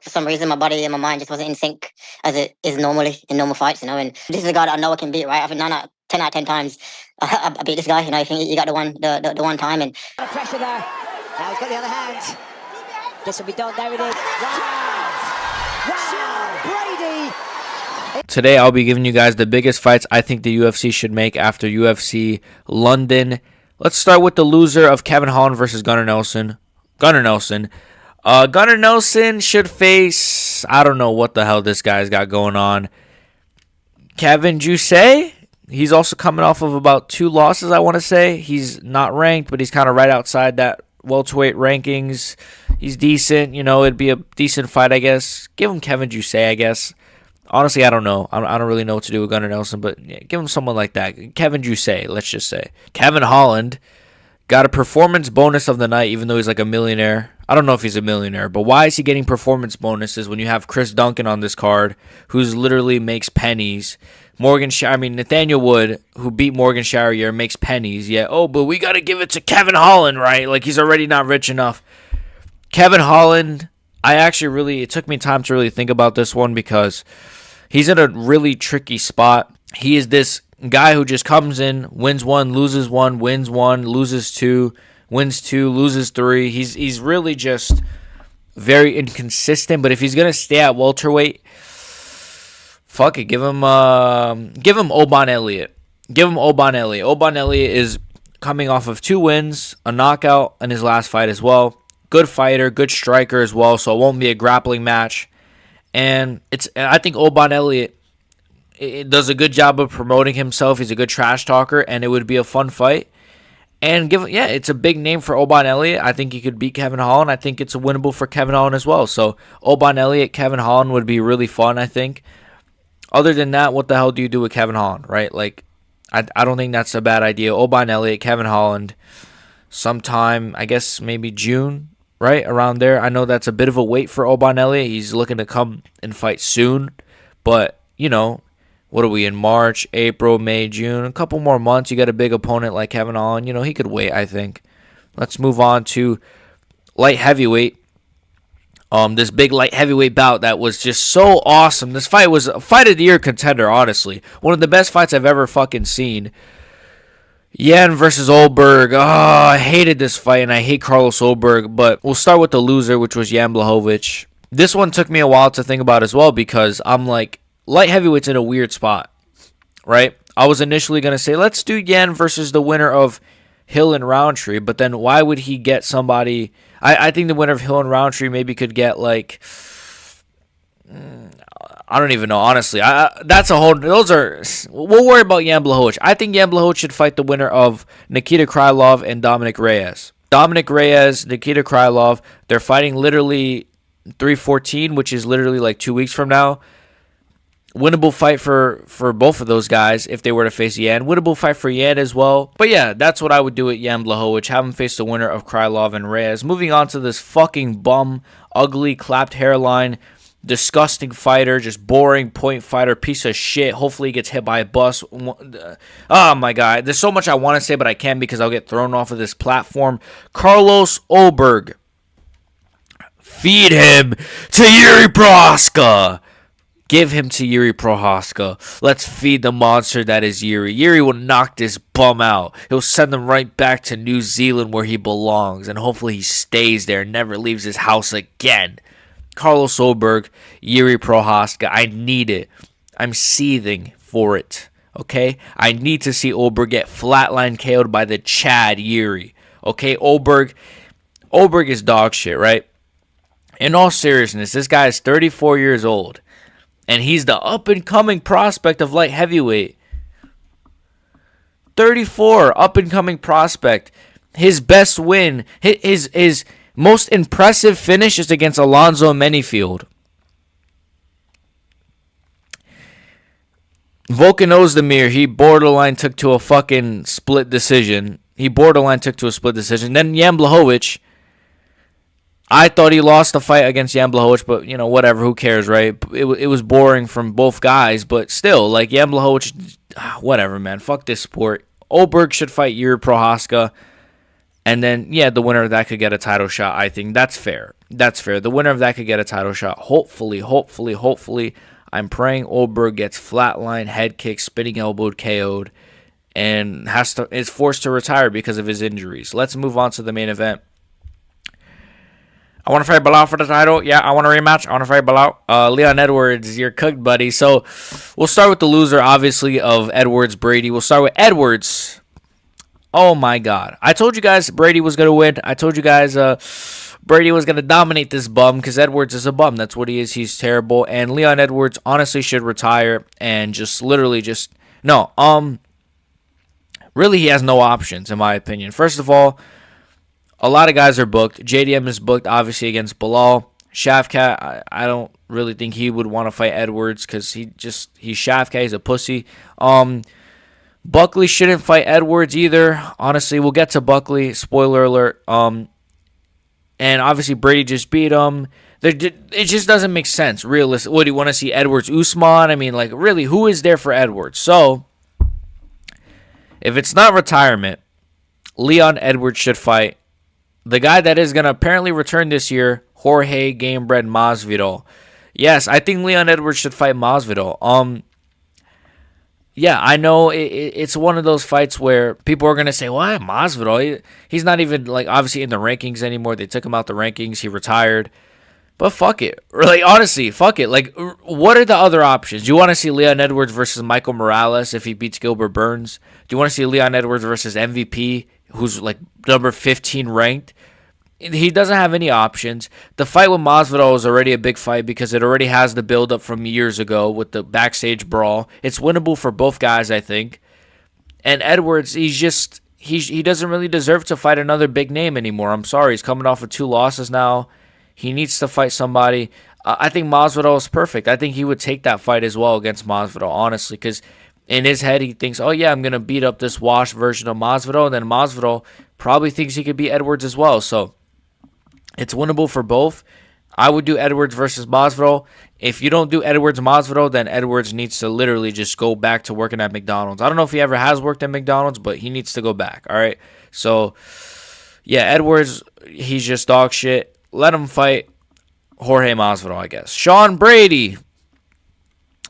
For some reason, my body and my mind just wasn't in sync as it is normally in normal fights, And this is a guy that I know I can beat, right? I think 10 out of 10 times I beat this guy. I think you got the one time. And pressure there. Now he's got the other hand. This will be done. There it is. Wow, Brady. Today, I'll be giving you guys the biggest fights I think the UFC should make after UFC London. Let's start with the loser of Kevin Holland versus Gunnar Nelson. Gunnar Nelson should face, I don't know what the hell this guy's got going on. Kevin Jousset, he's also coming off of about 2 losses, I want to say. He's not ranked, but he's kind of right outside that welterweight rankings. He's decent, it'd be a decent fight, I guess. Give him Kevin Jousset, I guess. Honestly, I don't know. I don't really know what to do with Gunnar Nelson, but yeah, give him someone like that. Kevin Jousset, let's just say. Kevin Holland got a performance bonus of the night, even though he's like a millionaire. I don't know if he's a millionaire, but why is he getting performance bonuses when you have Chris Duncan on this card, who's literally makes pennies? Nathaniel Wood, who beat Morgan Charrier, makes pennies. Yeah, but we got to give it to Kevin Holland, right? Like, he's already not rich enough. Kevin Holland, it took me time to really think about this one because he's in a really tricky spot. He is this guy who just comes in, wins 1, loses 1, wins 1, loses 2, wins 2, loses 3. He's really just very inconsistent. But if he's gonna stay at welterweight, fuck it, give him Oban Elliott. Give him Oban Elliott. Oban Elliott is coming off of 2 wins, a knockout in his last fight as well. Good fighter, good striker as well. So it won't be a grappling match. And I think Oban Elliott does a good job of promoting himself. He's a good trash talker, and it would be a fun fight. And it's a big name for Oban Elliott. I think he could beat Kevin Holland. I think it's winnable for Kevin Holland as well. So Oban Elliott, Kevin Holland would be really fun, I think. Other than that, what the hell do you do with Kevin Holland, right? Like, I don't think that's a bad idea. Oban Elliott, Kevin Holland, sometime, I guess maybe June, right? Around there. I know that's a bit of a wait for Oban Elliott. He's looking to come and fight soon. But, what are we in March, April, May, June? A couple more months. You got a big opponent like Kevin Holland. He could wait, I think. Let's move on to light heavyweight. This big light heavyweight bout that was just so awesome. This fight was a fight of the year contender, honestly. One of the best fights I've ever fucking seen. Yan versus Olberg. I hated this fight, and I hate Carlos Olberg. But we'll start with the loser, which was Jan Blachowicz. This one took me a while to think about as well because I'm like, light heavyweight's in a weird spot, right? I was initially going to say, let's do Yan versus the winner of Hill and Roundtree. But then why would he get somebody? I think the winner of Hill and Roundtree maybe could get like, I don't even know, honestly. That's a whole. We'll worry about Jan Blachowicz. I think Jan Blachowicz should fight the winner of Nikita Krylov and Dominic Reyes. Dominic Reyes, Nikita Krylov, they're fighting literally 3/14, which is literally like 2 weeks from now. Winnable fight for both of those guys if they were to face Yan. Winnable fight for Yan as well. But yeah, that's what I would do with Jan Blachowicz. Have him face the winner of Krylov and Reyes. Moving on to this fucking bum, ugly, clapped hairline, disgusting fighter, just boring point fighter, piece of shit. Hopefully he gets hit by a bus. Oh my god. There's so much I want to say, but I can't because I'll get thrown off of this platform. Carlos Olberg. Feed him to Yuri Prochazka. Give him to Yuri Prochazka. Let's feed the monster that is Yuri. Yuri will knock this bum out. He'll send him right back to New Zealand where he belongs. And hopefully he stays there and never leaves his house again. Carlos Olberg, Yuri Prochazka. I need it. I'm seething for it. Okay? I need to see Olberg get flatline KO'd by the Chad Yuri. Okay? Olberg is dog shit, right? In all seriousness, this guy is 34 years old. And he's the up-and-coming prospect of light heavyweight. 34, up-and-coming prospect. His best win, his most impressive finish is against Alonzo Menifield. Volkan Ozdemir, he borderline took to a fucking split decision. Then Jan Blachowicz, I thought he lost the fight against Jan Blachowicz, but, whatever, who cares, right? It was boring from both guys, but still, like, Jan Blachowicz, whatever, man. Fuck this sport. Olberg should fight Yuri Prochazka, And then, yeah, the winner of that could get a title shot. I think that's fair. That's fair. The winner of that could get a title shot. Hopefully, I'm praying Oldberg gets flatline, head kick, spinning elbowed, KO'd, and is forced to retire because of his injuries. Let's move on to the main event. I want to fight Belal for the title. Yeah, I want a rematch. I want to fight Belal. Leon Edwards, you're cooked, buddy. So we'll start with the loser, obviously, of Edwards Brady. We'll start with Edwards. Oh, my God. I told you guys Brady was going to win. I told you guys Brady was going to dominate this bum because Edwards is a bum. That's what he is. He's terrible. And Leon Edwards honestly should retire and really, he has no options, in my opinion. First of all, a lot of guys are booked. JDM is booked, obviously, against Belal. Shavkat, I don't really think he would want to fight Edwards because he's Shavkat. He's a pussy. Buckley shouldn't fight Edwards either. Honestly, we'll get to Buckley. Spoiler alert. And obviously, Brady just beat him. It just doesn't make sense, realistically. What, do you want to see Edwards Usman? I mean, like, really, who is there for Edwards? So, if it's not retirement, Leon Edwards should fight the guy that is going to apparently return this year, Jorge Gamebred Masvidal. Yes, I think Leon Edwards should fight Masvidal. Yeah, I know it's one of those fights where people are going to say, why Masvidal? He's not even, like, obviously in the rankings anymore. They took him out the rankings. He retired. But fuck it. Really, honestly, fuck it. Like, what are the other options? Do you want to see Leon Edwards versus Michael Morales if he beats Gilbert Burns? Do you want to see Leon Edwards versus MVP, who's, like, number 15 ranked? He doesn't have any options. The fight with Masvidal is already a big fight because it already has the build-up from years ago with the backstage brawl. It's winnable for both guys, I think. And Edwards, he doesn't really deserve to fight another big name anymore. I'm sorry. He's coming off of 2 losses now. He needs to fight somebody. I think Masvidal is perfect. I think he would take that fight as well against Masvidal, honestly, because in his head he thinks, oh yeah, I'm going to beat up this washed version of Masvidal, and then Masvidal probably thinks he could beat Edwards as well. So it's winnable for both. I would do Edwards versus Masvidal. If you don't do Edwards Masvidal, then Edwards needs to literally just go back to working at McDonald's. I don't know if he ever has worked at McDonald's, but he needs to go back, all right? So, yeah, Edwards, he's just dog shit. Let him fight Jorge Masvidal, I guess. Sean Brady.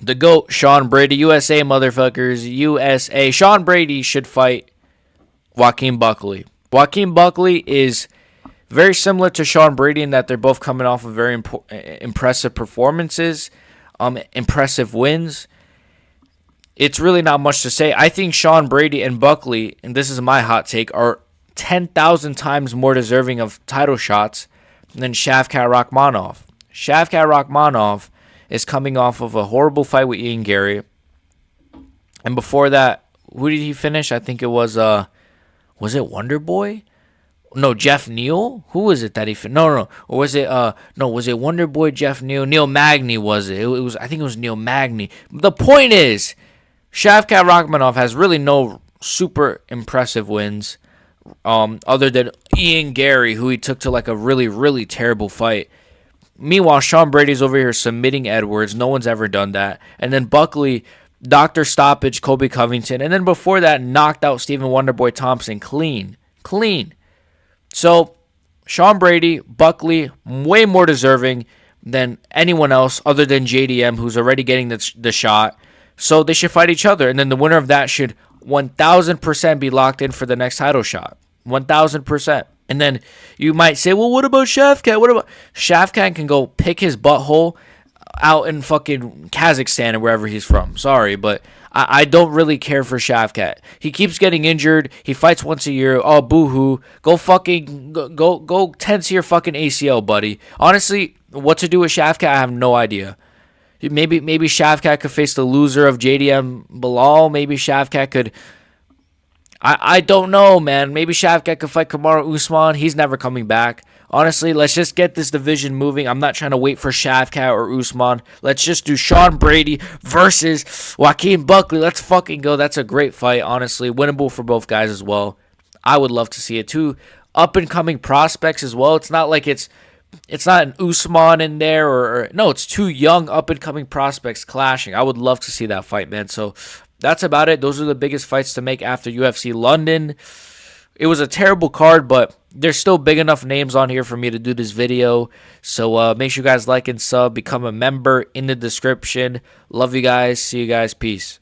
The GOAT, Sean Brady. USA, motherfuckers. USA. Sean Brady should fight Joaquin Buckley. Joaquin Buckley is very similar to Sean Brady in that they're both coming off of very impressive performances, impressive wins. It's really not much to say. I think Sean Brady and Buckley, and this is my hot take, are 10,000 times more deserving of title shots than Shavkat Rakhmonov. Shavkat Rakhmonov is coming off of a horrible fight with Ian Gary. And before that, who did he finish? I think it was it Wonder Boy? No, Jeff Neal? Who was it that he finished? No. Or was it was it Wonder Boy, Jeff Neal? Neil Magny was it? I think it was Neil Magny. The point is, Shavkat Rakhmonov has really no super impressive wins. Other than Ian Gary, who he took to like a really, really terrible fight. Meanwhile, Sean Brady's over here submitting Edwards. No one's ever done that. And then Buckley, Dr. Stoppage, Kobe Covington. And then before that, knocked out Stephen Wonderboy Thompson clean. So, Sean Brady, Buckley, way more deserving than anyone else other than JDM, who's already getting the shot. So, they should fight each other. And then the winner of that should 1,000% be locked in for the next title shot. 1,000%. And then you might say, well, what about Shavkat? Shavkat can go pick his butthole out in fucking Kazakhstan or wherever he's from. Sorry, but I don't really care for Shavkat. He keeps getting injured. He fights once a year. Oh, boo-hoo. Go tense your fucking ACL, buddy. Honestly, what to do with Shavkat, I have no idea. Maybe Shavkat could face the loser of JDM Belal. Maybe Shavkat could... I don't know, man. Maybe Shavkat could fight Kamaru Usman. He's never coming back. Honestly, let's just get this division moving. I'm not trying to wait for Shavkat or Usman. Let's just do Sean Brady versus Joaquin Buckley. Let's fucking go. That's a great fight, honestly. Winnable for both guys as well. I would love to see it. 2 up-and-coming prospects as well. It's not like it's not an Usman in there. or no, it's 2 young up-and-coming prospects clashing. I would love to see that fight, man. So that's about it. Those are the biggest fights to make after UFC London. It was a terrible card, but there's still big enough names on here for me to do this video. So make sure you guys like and sub, become a member in the description. Love you guys. See you guys. Peace.